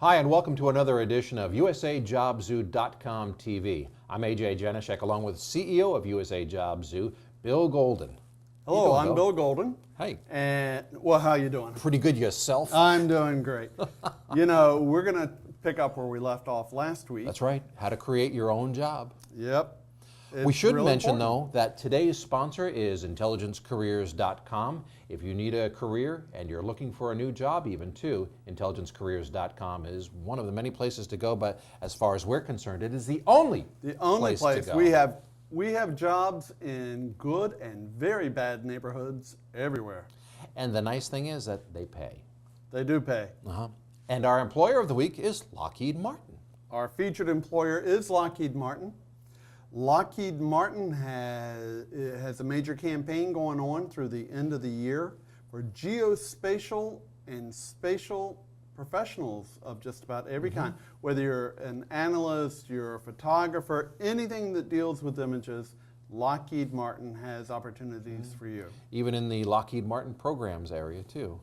Hi, and welcome to another edition of USAJobZoo.com TV. I'm AJ Janitschek, along with CEO of USA Job Zoo, Bill Golden. Hello, I'm Bill Golden. Hey. And, well, how you doing? Pretty good yourself. I'm doing great. You know, we're going to pick up where we left off last week. That's right, how to create your own job. Yep. We should really mention, important. though, that today's sponsor is IntelligenceCareers.com. If you need a career and you're looking for a new job even too, IntelligenceCareers.com is one of the many places to go, but as far as we're concerned, it is the only place to go. We have jobs in good and very bad neighborhoods everywhere. And the nice thing is that they pay. They do pay. And our employer of the week is Lockheed Martin. Our featured employer is Lockheed Martin. Lockheed Martin has a major campaign going on through the end of the year for geospatial and spatial professionals of just about every kind. Whether you're an analyst, you're a photographer, anything that deals with images, Lockheed Martin has opportunities for you. Even in the Lockheed Martin programs area too.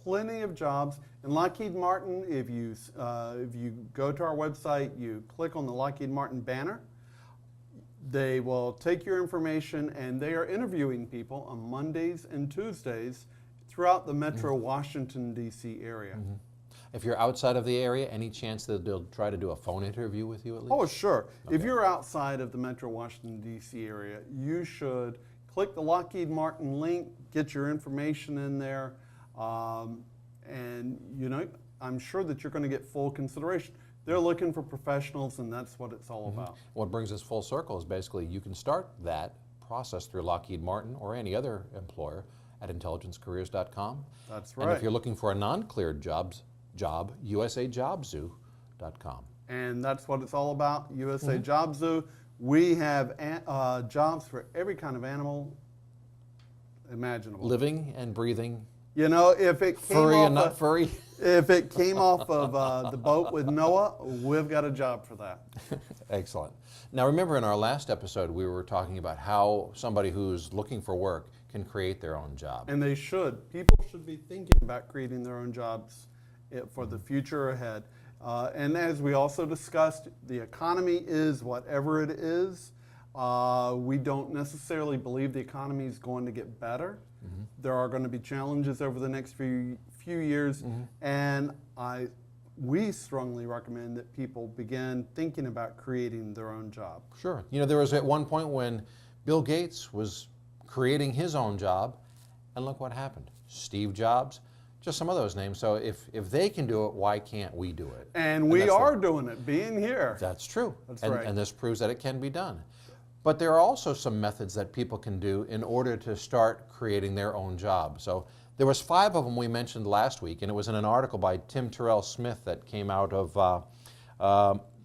Plenty of jobs. In Lockheed Martin, if you go to our website, you click on the Lockheed Martin banner, they will take your information and they are interviewing people on Mondays and Tuesdays throughout the metro Washington, D.C. area. If you're outside of the area, any chance that they'll try to do a phone interview with you at least? Oh, sure. Okay. If you're outside of the metro Washington, D.C. area, you should click the Lockheed Martin link, get your information in there. And you know, I'm sure that you're going to get full consideration. They're looking for professionals, and that's what it's all about. What brings us full circle is basically you can start that process through Lockheed Martin or any other employer at intelligencecareers.com. That's right. And if you're looking for a non-cleared job, USAJobZoo.com. And that's what it's all about, USA Job Zoo. We have jobs for every kind of animal imaginable. Living and breathing. You know, if it came furry off and not furry. If it came off of the boat with Noah, we've got a job for that. Excellent. Now remember, in our last episode, we were talking about how somebody who's looking for work can create their own job. And they should. People should be thinking about creating their own jobs for the future ahead. And as we also discussed, the economy is whatever it is. We don't necessarily believe the economy is going to get better. There are going to be challenges over the next few years, and we strongly recommend that people begin thinking about creating their own job. Sure. You know, there was at one point when Bill Gates was creating his own job, and look what happened. Steve Jobs, just some of those names. So if they can do it, why can't we do it? And we are doing it, being here. That's true. That's right. And this proves that it can be done. But there are also some methods that people can do in order to start creating their own job. So there was 5 of them we mentioned last week, and it was in an article by Tim Terrell Smith that came out of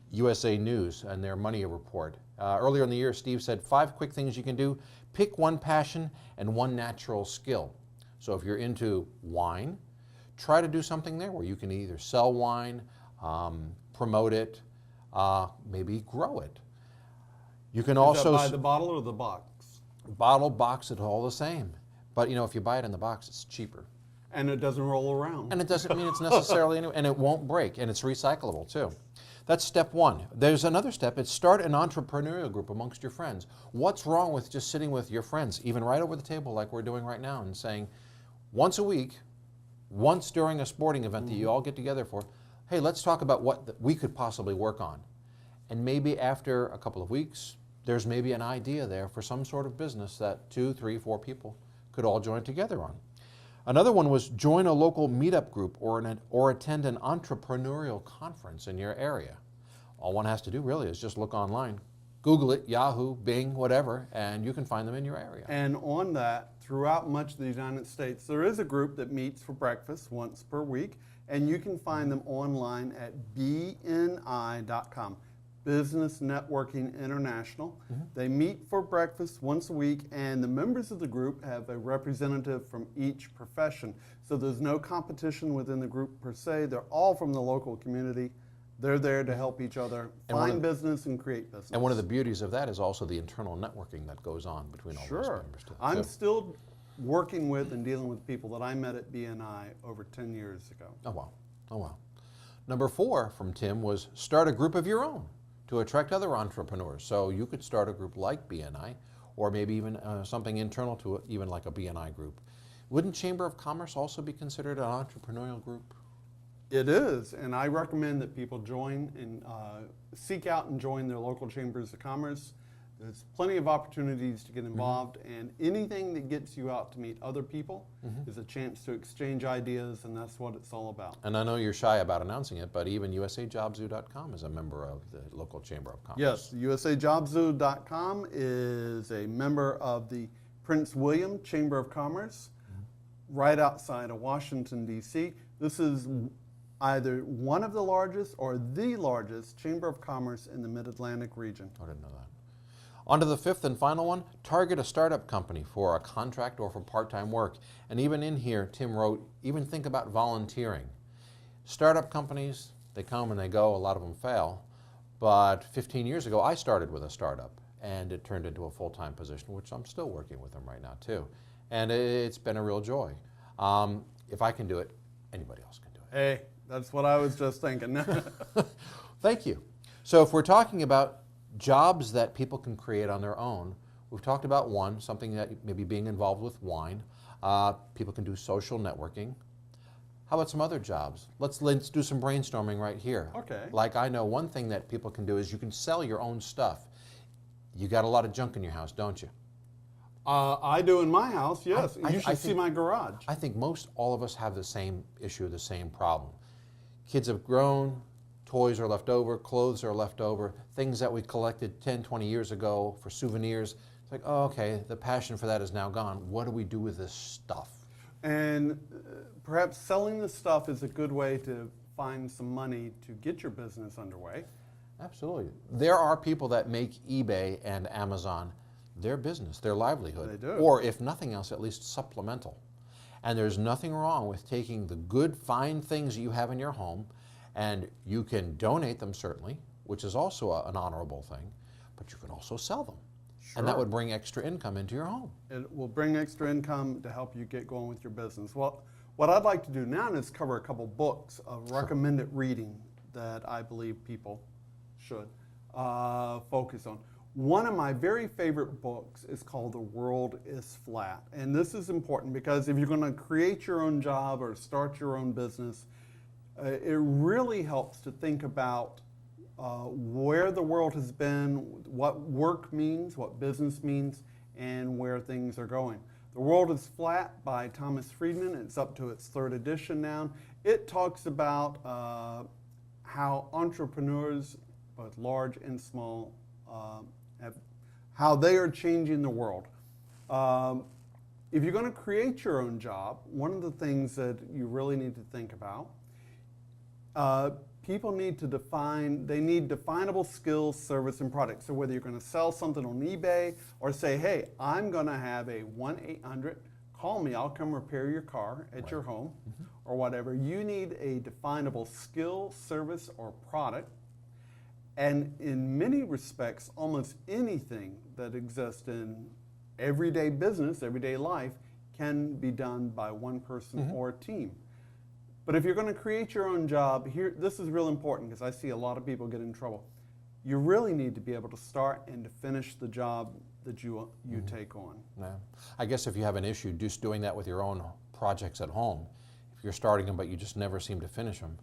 USA News and their Money Report. Earlier in the year, Steve said 5 quick things you can do. Pick one passion and one natural skill. So if you're into wine, try to do something there where you can either sell wine, promote it, maybe grow it. You can also buy the bottle or the box? Bottle, box, it's all the same. But you know, if you buy it in the box, it's cheaper. And it doesn't roll around. And it doesn't mean it's necessarily, and it won't break, and it's recyclable too. That's step 1. There's another step. It's start an entrepreneurial group amongst your friends. What's wrong with just sitting with your friends, even right over the table like we're doing right now, and saying, once a week, once during a sporting event that you all get together for, hey, let's talk about what we could possibly work on. And maybe after a couple of weeks, there's maybe an idea there for some sort of business that 2, 3, 4 people could all join together on. Another one was join a local meetup group or attend an entrepreneurial conference in your area. All one has to do really is just look online. Google it, Yahoo, Bing, whatever, and you can find them in your area. And on that, throughout much of the United States, there is a group that meets for breakfast once per week, and you can find them online at bni.com. Business Networking International. They meet for breakfast once a week, and the members of the group have a representative from each profession. So there's no competition within the group per se. They're all from the local community. They're there to help each other find business and create business. And one of the beauties of that is also the internal networking that goes on between all those members too. I'm still working with and dealing with people that I met at BNI over 10 years ago. Oh, wow. Oh, well. Number 4 from Tim was start a group of your own to attract other entrepreneurs. So you could start a group like BNI, or maybe even something internal to it, even like a BNI group. Wouldn't Chamber of Commerce also be considered an entrepreneurial group? It is, and I recommend that people join and seek out and join their local chambers of commerce. There's plenty of opportunities to get involved, and anything that gets you out to meet other people is a chance to exchange ideas, and that's what it's all about. And I know you're shy about announcing it, but even usajobzoo.com is a member of the local Chamber of Commerce. Yes, usajobzoo.com is a member of the Prince William Chamber of Commerce, right outside of Washington, D.C. This is either one of the largest or the largest Chamber of Commerce in the Mid-Atlantic region. I didn't know that. On to the 5th and final one, target a startup company for a contract or for part-time work. And even in here, Tim wrote, even think about volunteering. Startup companies, they come and they go, a lot of them fail. But 15 years ago, I started with a startup, and it turned into a full-time position, which I'm still working with them right now, too. And it's been a real joy. If I can do it, anybody else can do it. Hey, that's what I was just thinking. Thank you. So if we're talking about jobs that people can create on their own, we've talked about one, something that maybe being involved with wine. People can do social networking. How about some other jobs? Let's do some brainstorming right here. Okay. Like I know one thing that people can do is you can sell your own stuff. You got a lot of junk in your house, don't you? I do in my house, yes. I You should see think- my garage. I think most all of us have the same issue, the same problem. Kids have grown, toys are left over, clothes are left over, things that we collected 10, 20 years ago for souvenirs. It's like, oh, okay, the passion for that is now gone. What do we do with this stuff? And perhaps selling the stuff is a good way to find some money to get your business underway. Absolutely. There are people that make eBay and Amazon their business, their livelihood. They do. Or if nothing else, at least supplemental. And there's nothing wrong with taking the good, fine things you have in your home, and you can donate them certainly, which is also an honorable thing, but you can also sell them. And that Sure. would bring extra income into your home. It will bring extra income to help you get going with your business. Well, what I'd like to do now is cover a couple books of recommended reading that I believe people should focus on. One of my very favorite books is called The World is Flat. And this is important because if you're going to create your own job or start your own business, it really helps to think about where the world has been, what work means, what business means, and where things are going. The World is Flat by Thomas Friedman. It's up to its 3rd edition now. It talks about how entrepreneurs, both large and small, how they are changing the world. If you're going to create your own job, one of the things that you really need to think about, people need to need definable skills, service, and products. So whether you're going to sell something on eBay or say, hey, I'm going to have a 1-800, call me, I'll come repair your car at your home or whatever. You need a definable skill, service, or product. And in many respects, almost anything that exists in everyday business, everyday life, can be done by one person or a team. But if you're going to create your own job, this is real important because I see a lot of people get in trouble. You really need to be able to start and to finish the job that you take on. Yeah. I guess if you have an issue, just doing that with your own projects at home, if you're starting them but you just never seem to finish them,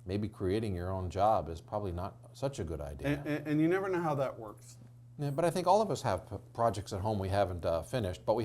maybe creating your own job is probably not such a good idea. And you never know how that works. Yeah, but I think all of us have projects at home we haven't finished, but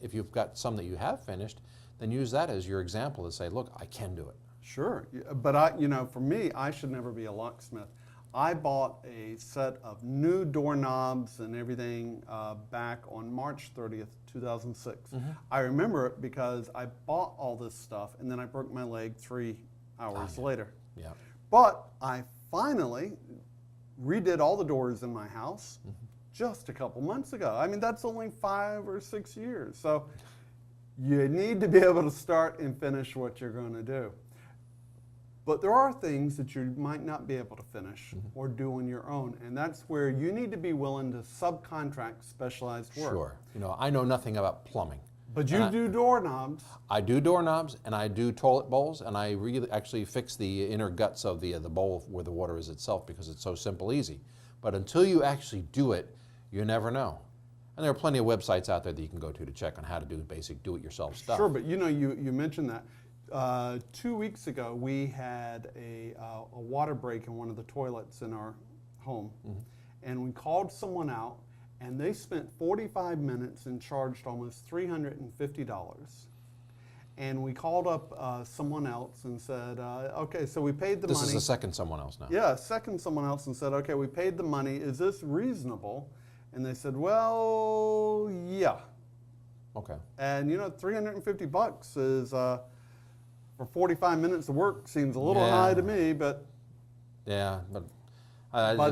if you've got some that you have finished, then use that as your example to say, look, I can do it. Sure, but for me, I should never be a locksmith. I bought a set of new doorknobs and everything back on March 30th, 2006. I remember it because I bought all this stuff and then I broke my leg 3 hours later. Yeah. But I finally redid all the doors in my house just a couple months ago. I mean, that's only 5 or 6 years. So you need to be able to start and finish what you're going to do. But there are things that you might not be able to finish or do on your own, and that's where you need to be willing to subcontract specialized work. Sure. I know nothing about plumbing. But you do doorknobs. I do doorknobs, and I do toilet bowls, and I really actually fix the inner guts of the bowl where the water is itself, because it's so simple, easy. But until you actually do it, you never know. And there are plenty of websites out there that you can go to check on how to do basic do-it-yourself stuff. Sure, but you know, you mentioned that. 2 weeks ago, we had a water break in one of the toilets in our home, and we called someone out, and they spent 45 minutes and charged almost $350. And we called up someone else and said, okay, so we paid the money. This is the second someone else now. Yeah, second someone else and said, okay, we paid the money. Is this reasonable? And they said, well, yeah. Okay. And you know, $350 is for 45 minutes of work seems a little high to me, but yeah, but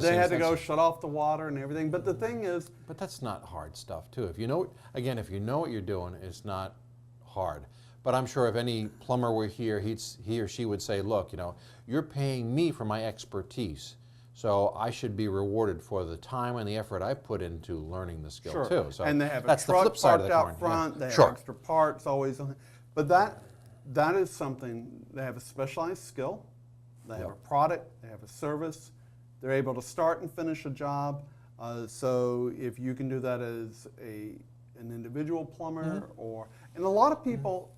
they had to go shut off the water and everything. But the thing is, but that's not hard stuff too. If you know, again, if you know what you're doing, it's not hard. But I'm sure if any plumber were here, he or she would say, look, you know, you're paying me for my expertise, so I should be rewarded for the time and the effort I put into learning the skill too. So and they have a that's truck the flip side parked of the out coin. front. Yeah. They have Sure. extra parts always on. But that is something. They have a specialized skill. They have a product. They have a service. They're able to start and finish a job. So if you can do that as an individual plumber, and a lot of people,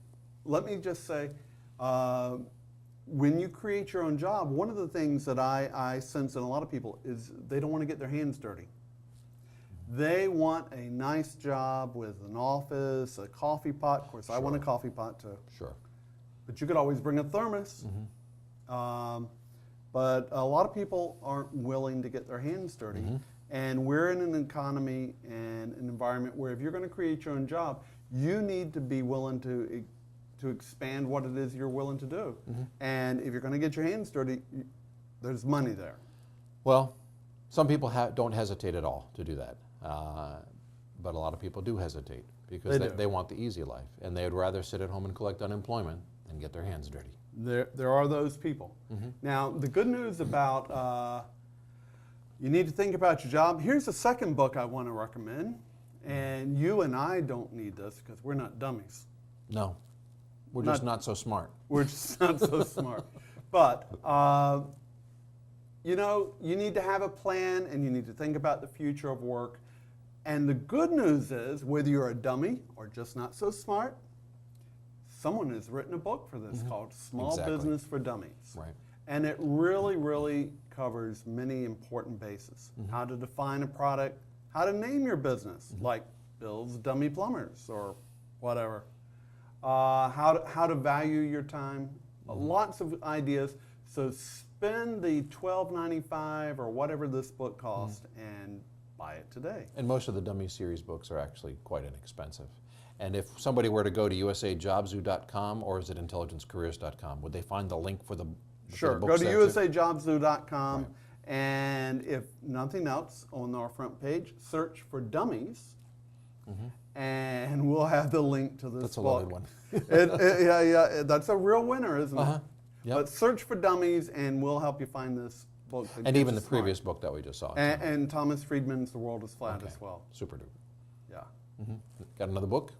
let me just say, when you create your own job, one of the things that I sense in a lot of people is they don't want to get their hands dirty. They want a nice job with an office, a coffee pot. Of course, I want a coffee pot too. Sure. But you could always bring a thermos. But a lot of people aren't willing to get their hands dirty. And we're in an economy and an environment where if you're going to create your own job, you need to be willing to expand what it is you're willing to do. And if you're going to get your hands dirty, there's money there. Well, some people don't hesitate at all to do that. But a lot of people do hesitate because they want the easy life. And they would rather sit at home and collect unemployment than get their hands dirty. There are those people. Now, the good news about you need to think about your job. Here's a second book I want to recommend. And you and I don't need this because we're not dummies. No, we're just not so smart. We're just not so smart. But, you know, you need to have a plan and you need to think about the future of work. And the good news is, whether you're a dummy or just not so smart, someone has written a book for this called Small Business for Dummies. Right. And it really, really covers many important bases. How to define a product, how to name your business, like Bill's Dummy Plumbers or whatever. How to value your time, lots of ideas. So spend the $12.95 or whatever this book cost and buy it today. And most of the Dummy series books are actually quite inexpensive. And if somebody were to go to usajobzoo.com or is it intelligencecareers.com, would they find the link for the Sure, go to usajobzoo.com, and if nothing else, on our front page, search for Dummies, and we'll have the link to this That's a book. loaded one. Yeah, that's a real winner, isn't it? Yep. But search for Dummies, and we'll help you find this book. that And gets even you the smart. previous book that we just saw. And Thomas Friedman's The World is Flat as well. Super duper. Yeah. Got another book?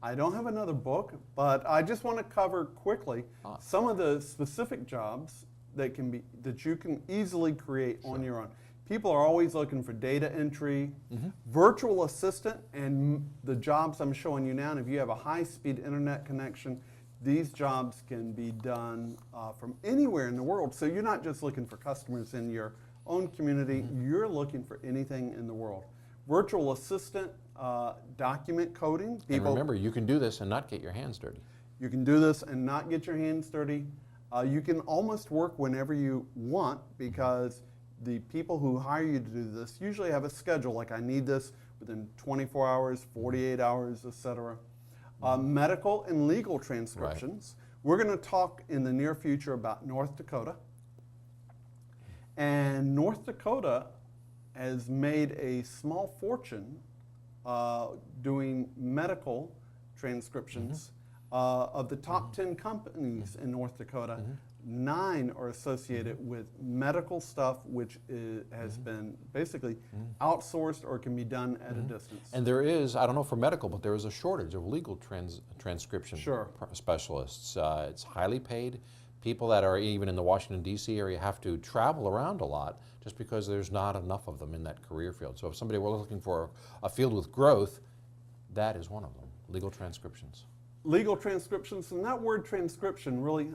I don't have another book, but I just want to cover quickly some of the specific jobs that you can easily create on your own. People are always looking for data entry, virtual assistant, and the jobs I'm showing you now. And if you have a high-speed internet connection, these jobs can be done from anywhere in the world. So you're not just looking for customers in your own community, you're looking for anything in the world. Virtual assistant, document coding. And remember, you can do this and not get your hands dirty. You can do this and not get your hands dirty. You can almost work whenever you want because the people who hire you to do this usually have a schedule, like I need this within 24 hours, 48 hours, etc. Medical and legal transcriptions. We're going to talk in the near future about North Dakota. And North Dakota has made a small fortune doing medical transcriptions. Of the top 10 companies in North Dakota, 9 are associated with medical stuff, which has been basically outsourced or can be done at a distance. And there is, I don't know for medical, but there is a shortage of legal transcription Sure. specialists. It's highly paid. People that are even in the Washington, D.C. area have to travel around a lot just because there's not enough of them in that career field. So if somebody were looking for a field with growth, that is one of them, legal transcriptions. Legal transcriptions, and that word transcription really,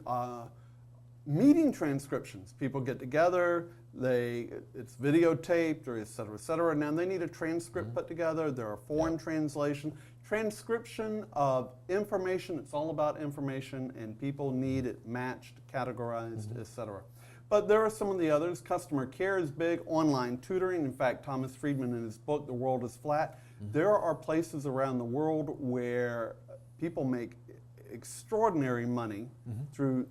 meeting transcriptions. People get together, it's videotaped or et cetera, et cetera. Now they need a transcript put together. There are foreign translation. Transcription of information, it's all about information, and people need it matched, categorized, et cetera. But there are some of the others. Customer care is big, online tutoring. In fact, Thomas Friedman in his book, The World is Flat, there are places around the world where people make extraordinary money through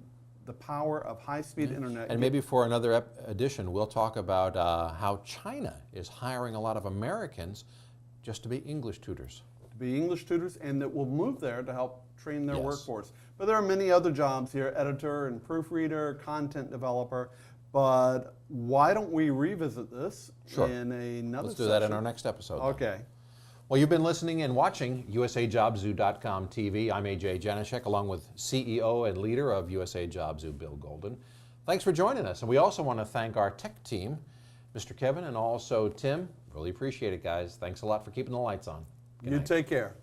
the power of high-speed internet. And maybe for another edition, we'll talk about how China is hiring a lot of Americans just to be English tutors. Be English tutors, and that will move there to help train their Yes. workforce. But there are many other jobs here, editor and proofreader, content developer. But why don't we revisit this in another Let's do that in our next episode. Okay. Well, you've been listening and watching USAJobZoo.com TV. I'm AJ Janitschek, along with CEO and leader of USA Job Zoo, Bill Golden. Thanks for joining us. And we also want to thank our tech team, Mr. Kevin and also Tim. Really appreciate it, guys. Thanks a lot for keeping the lights on. Good You night. take care.